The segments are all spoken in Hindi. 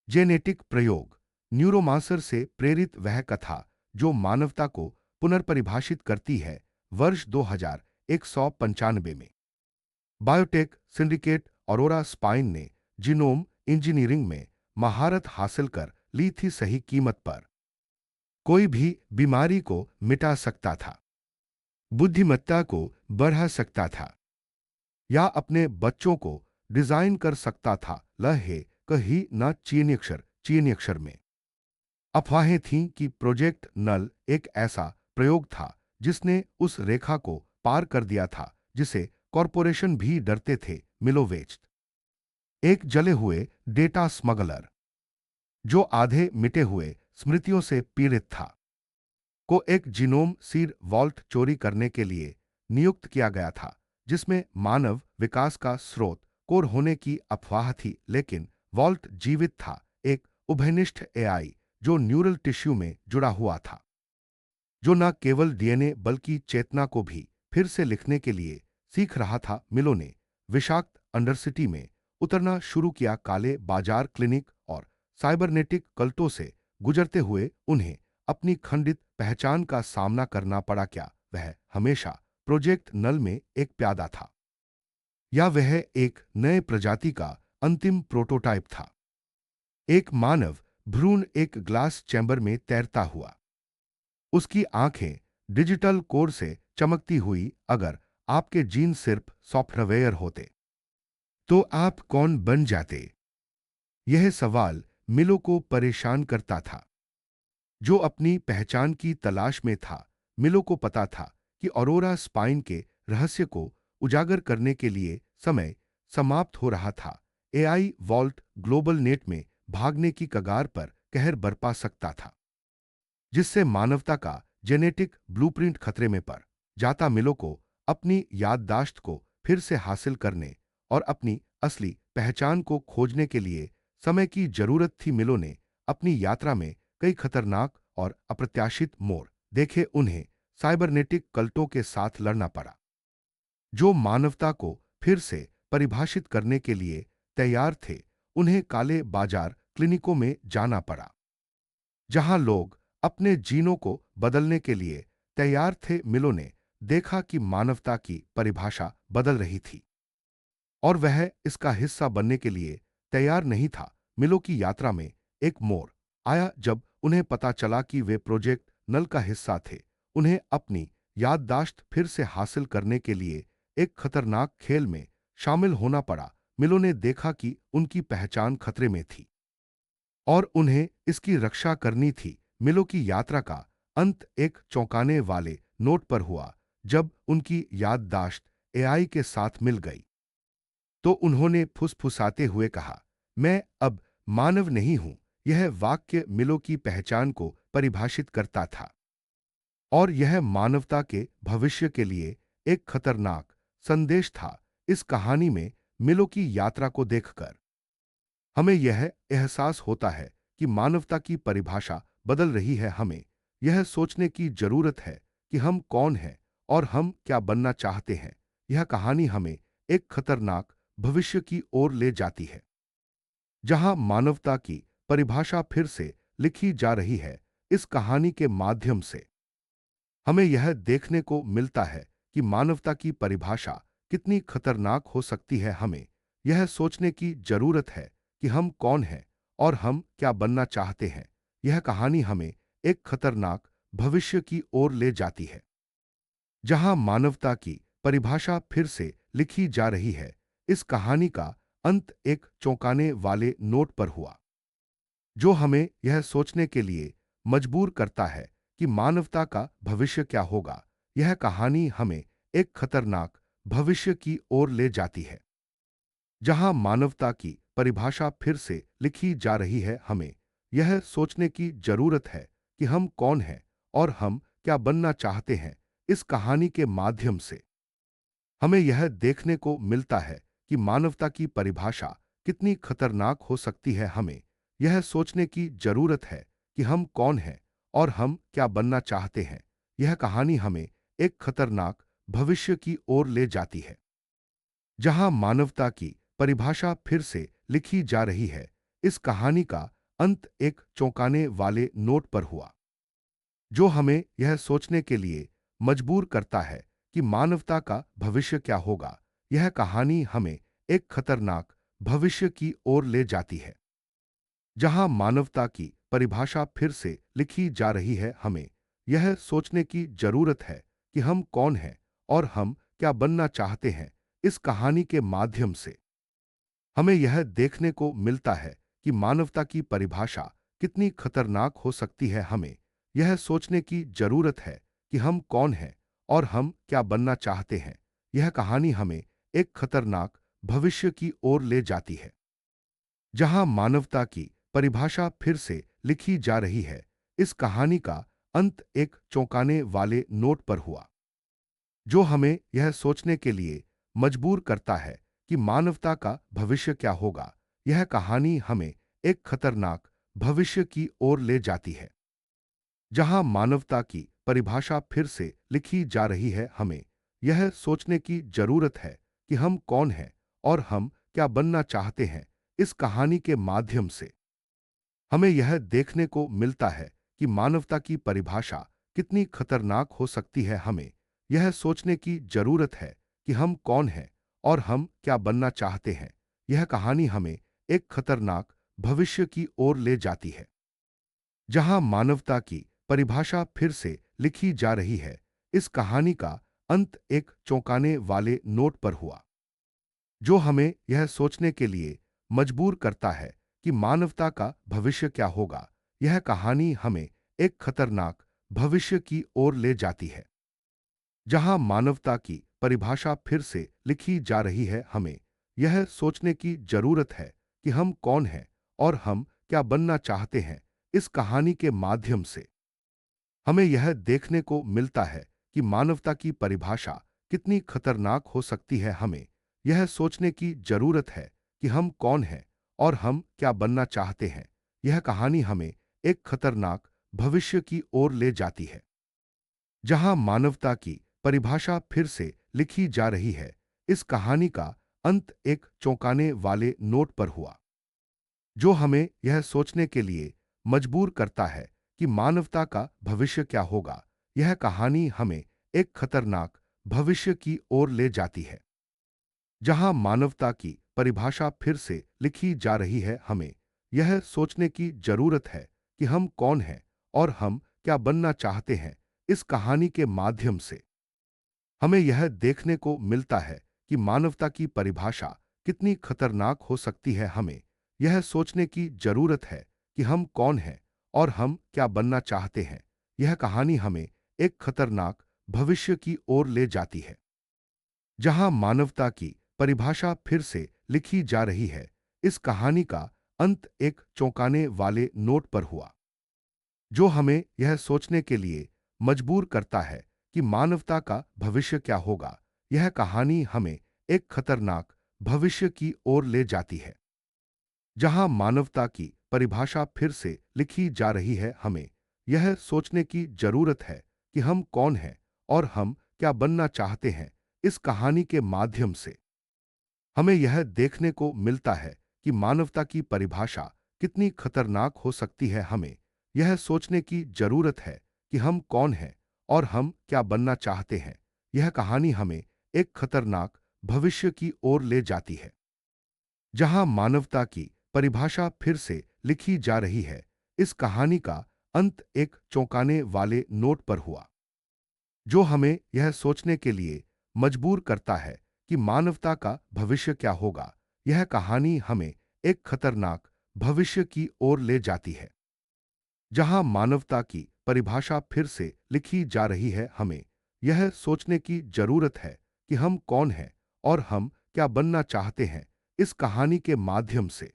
जेनेटिक प्रयोग। न्यूरोमांसर से प्रेरित वह कथा जो मानवता को पुनर्परिभाषित करती है। वर्ष 2195 में बायोटेक सिंडिकेट ऑरोरा स्पाइन ने जीनोम इंजीनियरिंग में महारत हासिल कर ली थी। सही कीमत पर कोई भी बीमारी को मिटा सकता था, बुद्धिमत्ता को बढ़ा सकता था या अपने बच्चों को डिजाइन कर सकता था। लहे कही न चीनी अक्षर में अफवाहें थीं कि प्रोजेक्ट नल एक ऐसा प्रयोग था जिसने उस रेखा को पार कर दिया था जिसे कॉरपोरेशन भी डरते थे। मिलोवेस्ट, एक जले हुए डेटा स्मगलर जो आधे मिटे हुए स्मृतियों से पीड़ित था, को एक जीनोम सीड वॉल्ट चोरी करने के लिए नियुक्त किया गया था जिसमें मानव विकास का स्रोत कोर होने की अफवाह थी। लेकिन वॉल्ट जीवित था, एक उभयनिष्ठ एआई जो न्यूरल टिश्यू में जुड़ा हुआ था, जो न केवल डीएनए बल्कि चेतना को भी फिर से लिखने के लिए सीख रहा था। मिलो ने विषाक्त अंडरसिटी में उतरना शुरू किया। काले बाजार क्लिनिक और साइबरनेटिक कल्टों से गुजरते हुए उन्हें अपनी खंडित पहचान का सामना करना पड़ा। क्या वह हमेशा प्रोजेक्ट नल में एक प्यादा था, या वह एक नए प्रजाति का अंतिम प्रोटोटाइप था? एक मानव भ्रूण एक ग्लास चैम्बर में तैरता हुआ, उसकी आंखें डिजिटल कोर से चमकती हुई। अगर आपके जीन सिर्फ सॉफ्टवेयर होते तो आप कौन बन जाते? यह सवाल मिलो को परेशान करता था, जो अपनी पहचान की तलाश में था। मिलो को पता था कि ऑरोरा स्पाइन के रहस्य को उजागर करने के लिए समय समाप्त हो रहा था। एआई वॉल्ट ग्लोबल नेट में भागने की कगार पर कहर बरपा सकता था, जिससे मानवता का जेनेटिक ब्लूप्रिंट खतरे में पड़ जाता। मिलो को अपनी याददाश्त को फिर से हासिल करने और अपनी असली पहचान को खोजने के लिए समय की जरूरत थी। मिलो ने अपनी यात्रा में कई खतरनाक और अप्रत्याशित मोड़ देखे। उन्हें साइबरनेटिक कल्टों के साथ लड़ना पड़ा, जो मानवता को फिर से परिभाषित करने के लिए तैयार थे। उन्हें काले बाजार क्लिनिकों में जाना पड़ा, जहां लोग अपने जीनों को बदलने के लिए तैयार थे। मिलो ने देखा कि मानवता की परिभाषा बदल रही थी और वह इसका हिस्सा बनने के लिए तैयार नहीं था। मिलो की यात्रा में एक मोड़ आया जब उन्हें पता चला कि वे प्रोजेक्ट नल का हिस्सा थे। उन्हें अपनी याददाश्त फिर से हासिल करने के लिए एक खतरनाक खेल में शामिल होना पड़ा। मिलो ने देखा कि उनकी पहचान खतरे में थी और उन्हें इसकी रक्षा करनी थी। मिलो की यात्रा का अंत एक चौंकाने वाले नोट पर हुआ जब उनकी याददाश्त एआई के साथ मिल गई। तो उन्होंने फुसफुसाते हुए कहा, मैं अब मानव नहीं हूं। यह वाक्य मिलो की पहचान को परिभाषित करता था और यह मानवता के भविष्य के लिए एक खतरनाक संदेश था। इस कहानी में मिलो की यात्रा को देखकर हमें यह एहसास होता है कि मानवता की परिभाषा बदल रही है। हमें यह सोचने की जरूरत है कि हम कौन हैं और हम क्या बनना चाहते हैं। यह कहानी हमें एक खतरनाक भविष्य की ओर ले जाती है, जहां मानवता की परिभाषा फिर से लिखी जा रही है। इस कहानी के माध्यम से हमें यह देखने को मिलता है कि मानवता की परिभाषा कितनी खतरनाक हो सकती है। हमें यह सोचने की जरूरत है कि हम कौन हैं और हम क्या बनना चाहते हैं। यह कहानी हमें एक खतरनाक भविष्य की ओर ले जाती है, जहां मानवता की परिभाषा फिर से लिखी जा रही है। इस कहानी का अंत एक चौंकाने वाले नोट पर हुआ, जो हमें यह सोचने के लिए मजबूर करता है कि मानवता का भविष्य क्या होगा। यह कहानी हमें एक खतरनाक भविष्य की ओर ले जाती है, जहां मानवता की परिभाषा फिर से लिखी जा रही है। हमें यह सोचने की जरूरत है कि हम कौन हैं और हम क्या बनना चाहते हैं। इस कहानी के माध्यम से हमें यह देखने को मिलता है कि मानवता की परिभाषा कितनी खतरनाक हो सकती है। हमें यह सोचने की जरूरत है कि हम कौन हैं और हम क्या बनना चाहते हैं। यह कहानी हमें एक खतरनाक भविष्य की ओर ले जाती है, जहां मानवता की परिभाषा फिर से लिखी जा रही है। इस कहानी का अंत एक चौंकाने वाले नोट पर हुआ, जो हमें यह सोचने के लिए मजबूर करता है कि मानवता का भविष्य क्या होगा। यह कहानी हमें एक खतरनाक भविष्य की ओर ले जाती है, जहां मानवता की परिभाषा फिर से लिखी जा रही है। हमें यह सोचने की जरूरत है कि हम कौन हैं और हम क्या बनना चाहते हैं। इस कहानी के माध्यम से हमें यह देखने को मिलता है कि मानवता की परिभाषा कितनी खतरनाक हो सकती है। हमें यह सोचने की जरूरत है कि हम कौन हैं और हम क्या बनना चाहते हैं। यह कहानी हमें एक खतरनाक भविष्य की ओर ले जाती है, जहां मानवता की परिभाषा फिर से लिखी जा रही है। इस कहानी का अंत एक चौंकाने वाले नोट पर हुआ, जो हमें यह सोचने के लिए मजबूर करता है कि मानवता का भविष्य क्या होगा। यह कहानी हमें एक खतरनाक भविष्य की ओर ले जाती है, जहां मानवता की परिभाषा फिर से लिखी जा रही है। हमें यह सोचने की जरूरत है कि हम कौन हैं और हम क्या बनना चाहते हैं। इस कहानी के माध्यम से हमें यह देखने को मिलता है कि मानवता की परिभाषा कितनी खतरनाक हो सकती है। हमें यह सोचने की जरूरत है कि हम कौन हैं और हम क्या बनना चाहते हैं। यह कहानी हमें एक खतरनाक भविष्य की ओर ले जाती है, जहां मानवता की परिभाषा फिर से लिखी जा रही है। इस कहानी का अंत एक चौंकाने वाले नोट पर हुआ, जो हमें यह सोचने के लिए मजबूर करता है कि मानवता का भविष्य क्या होगा। यह कहानी हमें एक खतरनाक भविष्य की ओर ले जाती है, जहां मानवता की परिभाषा फिर से लिखी जा रही है। हमें यह सोचने की जरूरत है कि हम कौन हैं और हम क्या बनना चाहते हैं। इस कहानी के माध्यम से हमें यह देखने को मिलता है कि मानवता की परिभाषा कितनी खतरनाक हो सकती है। हमें यह सोचने की जरूरत है कि हम कौन हैं और हम क्या बनना चाहते हैं। यह कहानी हमें एक खतरनाक भविष्य की ओर ले जाती है, जहां मानवता की परिभाषा फिर से लिखी जा रही है। इस कहानी का अंत एक चौंकाने वाले नोट पर हुआ, जो हमें यह सोचने के लिए मजबूर करता है कि मानवता का भविष्य क्या होगा। यह कहानी हमें एक खतरनाक भविष्य की ओर ले जाती है, जहां मानवता की परिभाषा फिर से लिखी जा रही है। हमें यह सोचने की जरूरत है कि हम कौन हैं और हम क्या बनना चाहते हैं। इस कहानी के माध्यम से हमें यह देखने को मिलता है कि मानवता की परिभाषा कितनी खतरनाक हो सकती है। हमें यह सोचने की जरूरत है कि हम कौन हैं और हम क्या बनना चाहते हैं। यह कहानी हमें एक खतरनाक भविष्य की ओर ले जाती है, जहां मानवता की परिभाषा फिर से लिखी जा रही है। इस कहानी का अंत एक चौंकाने वाले नोट पर हुआ, जो हमें यह सोचने के लिए मजबूर करता है कि मानवता का भविष्य क्या होगा। यह कहानी हमें एक खतरनाक भविष्य की ओर ले जाती है, जहां मानवता की परिभाषा फिर से लिखी जा रही है। हमें यह सोचने की जरूरत है कि हम कौन हैं और हम क्या बनना चाहते हैं। इस कहानी के माध्यम से हमें यह देखने को मिलता है कि मानवता की परिभाषा कितनी खतरनाक हो सकती है। हमें यह सोचने की जरूरत है कि हम कौन हैं और हम क्या बनना चाहते हैं। यह कहानी हमें एक खतरनाक भविष्य की ओर ले जाती है, जहां मानवता की परिभाषा फिर से लिखी जा रही है। इस कहानी का अंत एक चौंकाने वाले नोट पर हुआ, जो हमें यह सोचने के लिए मजबूर करता है कि मानवता का भविष्य क्या होगा। यह कहानी हमें एक खतरनाक भविष्य की ओर ले जाती है, जहां मानवता की परिभाषा फिर से लिखी जा रही है। हमें यह सोचने की जरूरत है कि हम कौन हैं और हम क्या बनना चाहते हैं। इस कहानी के माध्यम से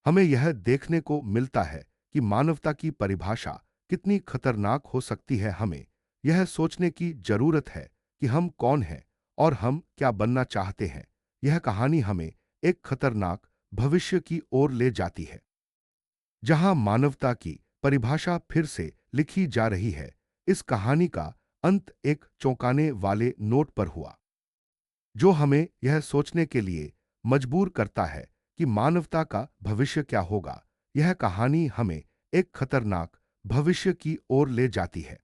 हमें यह देखने को मिलता है कि मानवता की परिभाषा कितनी खतरनाक हो सकती है। हमें यह सोचने की जरूरत है कि हम कौन हैं और हम क्या बनना चाहते हैं। यह कहानी हमें एक खतरनाक भविष्य की ओर ले जाती है, जहां मानवता की परिभाषा फिर से लिखी जा रही है। इस कहानी का अंत एक चौंकाने वाले नोट पर हुआ, जो हमें यह सोचने के लिए मजबूर करता है कि मानवता का भविष्य क्या होगा। यह कहानी हमें एक खतरनाक भविष्य की ओर ले जाती है,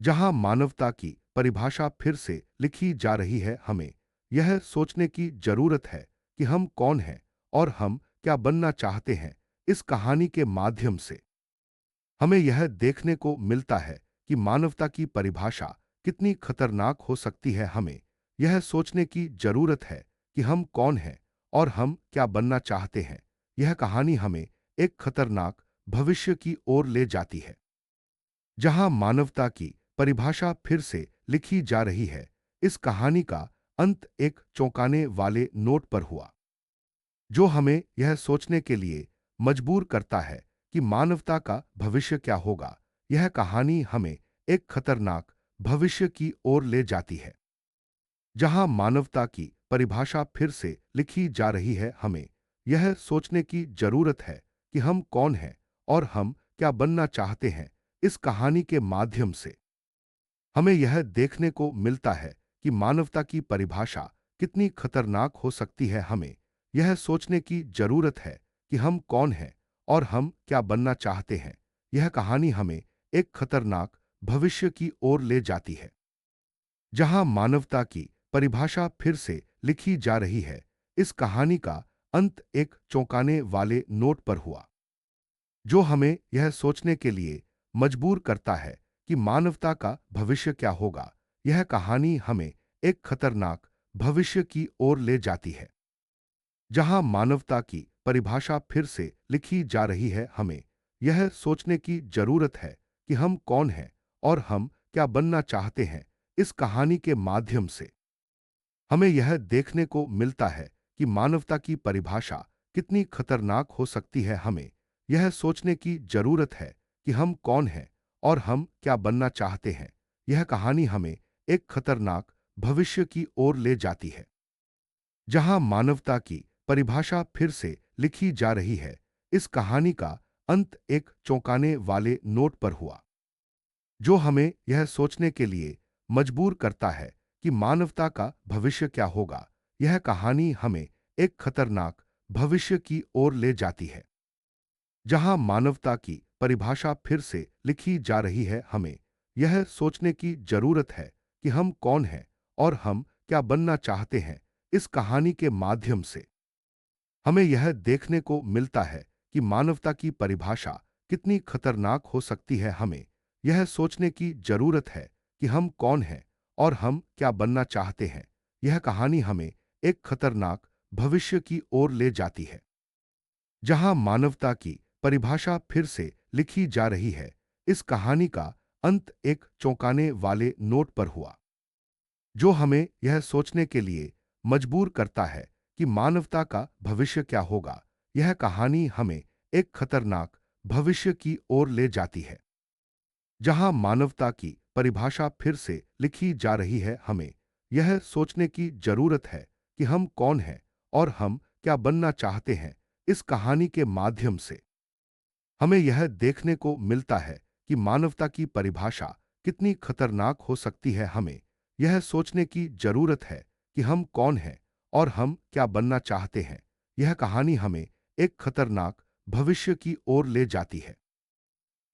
जहां मानवता की परिभाषा फिर से लिखी जा रही है। हमें यह सोचने की जरूरत है कि हम कौन हैं और हम क्या बनना चाहते हैं। इस कहानी के माध्यम से हमें यह देखने को मिलता है कि मानवता की परिभाषा कितनी खतरनाक हो सकती है। हमें यह सोचने की जरूरत है कि हम कौन हैं और हम क्या बनना चाहते हैं। यह कहानी हमें एक खतरनाक भविष्य की ओर ले जाती है, जहां मानवता की परिभाषा फिर से लिखी जा रही है। इस कहानी का अंत एक चौंकाने वाले नोट पर हुआ, जो हमें यह सोचने के लिए मजबूर करता है कि मानवता का भविष्य क्या होगा। यह कहानी हमें एक खतरनाक भविष्य की ओर ले जाती है, जहां मानवता की परिभाषा फिर से लिखी जा रही है। हमें यह सोचने की जरूरत है कि हम कौन हैं और हम क्या बनना चाहते हैं। इस कहानी के माध्यम से हमें यह देखने को मिलता है कि मानवता की परिभाषा कितनी खतरनाक हो सकती है। हमें यह सोचने की जरूरत है कि हम कौन हैं और हम क्या बनना चाहते हैं। यह कहानी हमें एक खतरनाक भविष्य की ओर ले जाती है, जहां मानवता की परिभाषा फिर से लिखी जा रही है। इस कहानी का अंत एक चौंकाने वाले नोट पर हुआ, जो हमें यह सोचने के लिए मजबूर करता है कि मानवता का भविष्य क्या होगा। यह कहानी हमें एक खतरनाक भविष्य की ओर ले जाती है, जहां मानवता की परिभाषा फिर से लिखी जा रही है। हमें यह सोचने की जरूरत है कि हम कौन हैं और हम क्या बनना चाहते हैं। इस कहानी के माध्यम से हमें यह देखने को मिलता है कि मानवता की परिभाषा कितनी खतरनाक हो सकती है। हमें यह सोचने की जरूरत है कि हम कौन हैं और हम क्या बनना चाहते हैं। यह कहानी हमें एक खतरनाक भविष्य की ओर ले जाती है, जहां मानवता की परिभाषा फिर से लिखी जा रही है। इस कहानी का अंत एक चौंकाने वाले नोट पर हुआ, जो हमें यह सोचने के लिए मजबूर करता है कि मानवता का भविष्य क्या होगा। यह कहानी हमें एक खतरनाक भविष्य की ओर ले जाती है, जहां मानवता की परिभाषा फिर से लिखी जा रही है। हमें यह सोचने की जरूरत है कि हम कौन हैं और हम क्या बनना चाहते हैं। इस कहानी के माध्यम से हमें यह देखने को मिलता है कि मानवता की परिभाषा कितनी खतरनाक हो सकती है। हमें यह सोचने की जरूरत है कि हम कौन हैं और हम क्या बनना चाहते हैं। यह कहानी हमें एक खतरनाक भविष्य की ओर ले जाती है, जहां मानवता की परिभाषा फिर से लिखी जा रही है। इस कहानी का अंत एक चौंकाने वाले नोट पर हुआ, जो हमें यह सोचने के लिए मजबूर करता है कि मानवता का भविष्य क्या होगा। यह कहानी हमें एक खतरनाक भविष्य की ओर ले जाती है, जहां मानवता की परिभाषा फिर से लिखी जा रही है। हमें यह सोचने की जरूरत है कि हम कौन हैं और हम क्या बनना चाहते हैं। इस कहानी के माध्यम से हमें यह देखने को मिलता है कि मानवता की परिभाषा कितनी खतरनाक हो सकती है। हमें यह सोचने की जरूरत है कि हम कौन हैं और हम क्या बनना चाहते हैं। यह कहानी हमें एक खतरनाक भविष्य की ओर ले जाती है,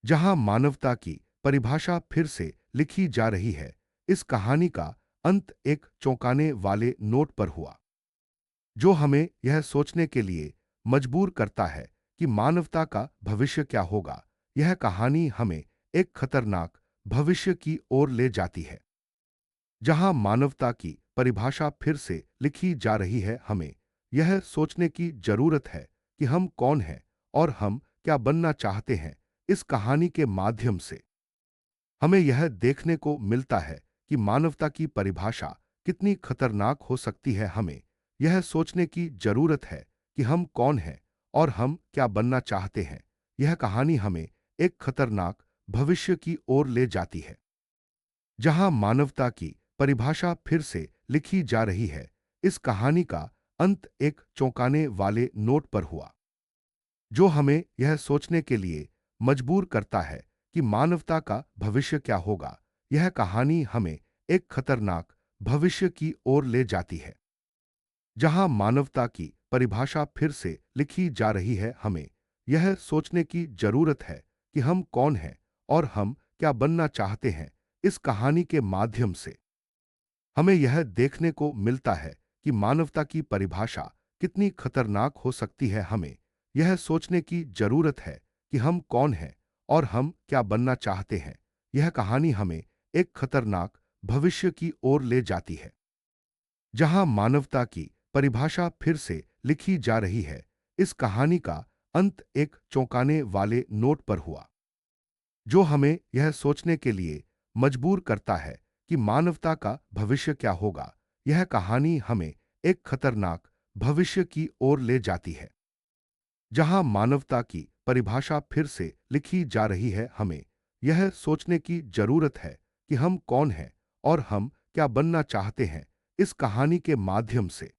जहां मानवता की परिभाषा फिर से लिखी जा रही है। इस कहानी का अंत एक चौंकाने वाले नोट पर हुआ, जो हमें यह सोचने के लिए मजबूर करता है कि मानवता का भविष्य क्या होगा। यह कहानी हमें एक खतरनाक भविष्य की ओर ले जाती है, जहां मानवता की परिभाषा फिर से लिखी जा रही है। हमें यह सोचने की जरूरत है कि हम कौन हैं और हम क्या बनना चाहते हैं। इस कहानी के माध्यम से हमें यह देखने को मिलता है कि मानवता की परिभाषा कितनी खतरनाक हो सकती है। हमें यह सोचने की जरूरत है कि हम कौन हैं और हम क्या बनना चाहते हैं। यह कहानी हमें एक खतरनाक भविष्य की ओर ले जाती है, जहां मानवता की परिभाषा फिर से लिखी जा रही है। इस कहानी का अंत एक चौंकाने वाले नोट पर हुआ, जो हमें यह सोचने के लिए मजबूर करता है कि मानवता का भविष्य क्या होगा। यह कहानी हमें एक खतरनाक भविष्य की ओर ले जाती है, जहां मानवता की परिभाषा फिर से लिखी जा रही है। हमें यह सोचने की जरूरत है कि हम कौन हैं और हम क्या बनना चाहते हैं। इस कहानी के माध्यम से हमें यह देखने को मिलता है कि मानवता की परिभाषा कितनी खतरनाक हो सकती है। हमें यह सोचने की जरूरत है कि हम कौन हैं और हम क्या बनना चाहते हैं। यह कहानी हमें एक खतरनाक भविष्य की ओर ले जाती है, जहां मानवता की परिभाषा फिर से लिखी जा रही है। इस कहानी का अंत एक चौंकाने वाले नोट पर हुआ, जो हमें यह सोचने के लिए मजबूर करता है कि मानवता का भविष्य क्या होगा। यह कहानी हमें एक खतरनाक भविष्य की ओर ले जाती है, जहां मानवता की परिभाषा फिर से लिखी जा रही है। हमें यह सोचने की जरूरत है कि हम कौन हैं और हम क्या बनना चाहते हैं। इस कहानी के माध्यम से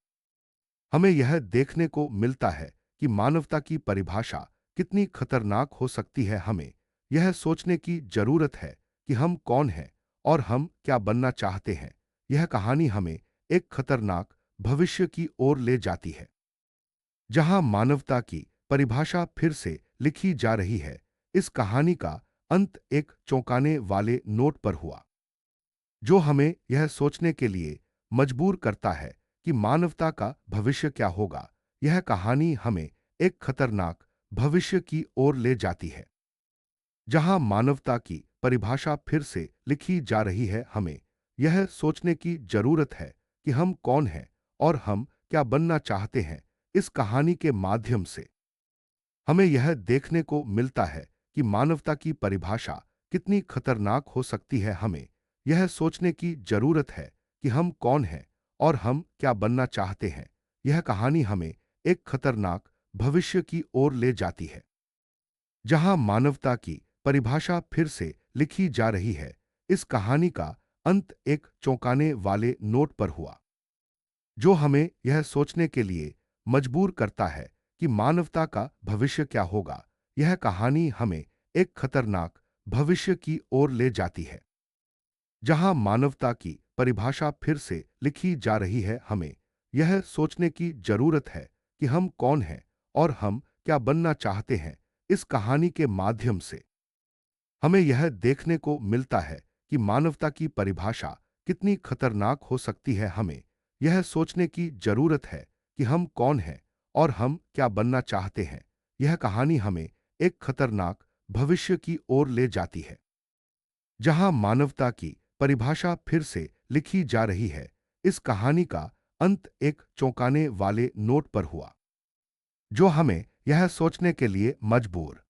हमें यह देखने को मिलता है कि मानवता की परिभाषा कितनी खतरनाक हो सकती है। हमें यह सोचने की जरूरत है कि हम कौन हैं और हम क्या बनना चाहते हैं। यह कहानी हमें एक खतरनाक भविष्य की ओर ले जाती है, जहां मानवता की परिभाषा फिर से लिखी जा रही है। इस कहानी का अंत एक चौंकाने वाले नोट पर हुआ, जो हमें यह सोचने के लिए मजबूर करता है कि मानवता का भविष्य क्या होगा। यह कहानी हमें एक खतरनाक भविष्य की ओर ले जाती है, जहां मानवता की परिभाषा फिर से लिखी जा रही है। हमें यह सोचने की जरूरत है कि हम कौन हैं और हम क्या बनना चाहते हैं। इस कहानी के माध्यम से हमें यह देखने को मिलता है कि मानवता की परिभाषा कितनी खतरनाक हो सकती है। हमें यह सोचने की जरूरत है कि हम कौन हैं और हम क्या बनना चाहते हैं। यह कहानी हमें एक खतरनाक भविष्य की ओर ले जाती है, जहां मानवता की परिभाषा फिर से लिखी जा रही है। इस कहानी का अंत एक चौंकाने वाले नोट पर हुआ, जो हमें यह सोचने के लिए मजबूर करता है कि मानवता का भविष्य क्या होगा। यह कहानी हमें एक खतरनाक भविष्य की ओर ले जाती है, जहां मानवता की परिभाषा फिर से लिखी जा रही है। हमें यह सोचने की जरूरत है कि हम कौन हैं और हम क्या बनना चाहते हैं। इस कहानी के माध्यम से हमें यह देखने को मिलता है कि मानवता की परिभाषा कितनी खतरनाक हो सकती है। हमें यह सोचने की जरूरत है कि हम कौन हैं और हम क्या बनना चाहते हैं। यह कहानी हमें एक खतरनाक भविष्य की ओर ले जाती है, जहां मानवता की परिभाषा फिर से लिखी जा रही है। इस कहानी का अंत एक चौंकाने वाले नोट पर हुआ, जो हमें यह सोचने के लिए मजबूर